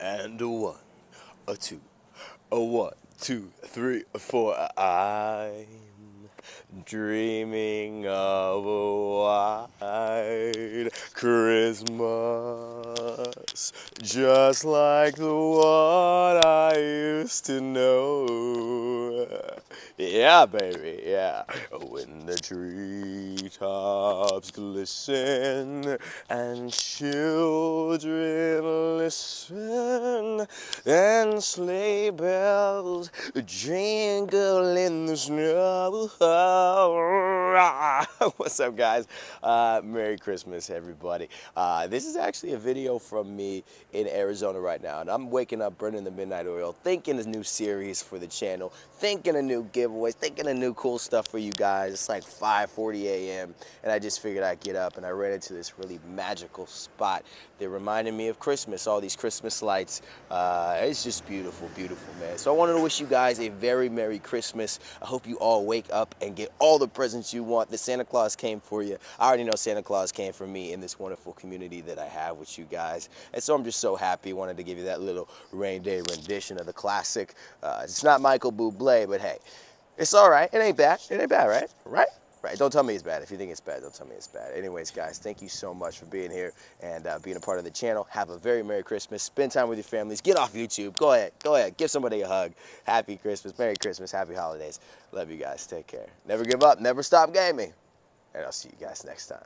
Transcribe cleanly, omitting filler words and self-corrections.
And a one, a two, a 1, 2, 3, 4. I'm dreaming of a white Christmas, just like the one I used to know. Yeah, baby, yeah. When the treetops glisten and children listen and sleigh bells jingle in the snow. What's up, guys? Merry Christmas, everybody. This is actually a video from me in Arizona right now, and I'm waking up burning the midnight oil, thinking a new series for the channel, thinking a new giveaways, thinking of new cool stuff for you guys. It's like 5:40 a.m. and I just figured I'd get up, and I ran into this really magical spot that reminded me of Christmas, all these Christmas lights. It's just beautiful, beautiful, man. So I wanted to wish you guys a very Merry Christmas. I hope you all wake up and get all the presents you want. The Santa Claus came for you. I already know Santa Claus came for me in this wonderful community that I have with you guys. And so I'm just so happy. Wanted to give you that little rain day rendition of the classic. It's not Michael Bublé, but hey, it's all right. It ain't bad. It ain't bad, right? Right? Right. Don't tell me it's bad. If you think it's bad, don't tell me it's bad. Anyways, guys, thank you so much for being here and being a part of the channel. Have a very Merry Christmas. Spend time with your families. Get off YouTube. Go ahead. Go ahead. Give somebody a hug. Happy Christmas. Merry Christmas. Happy holidays. Love you guys. Take care. Never give up. Never stop gaming. And I'll see you guys next time.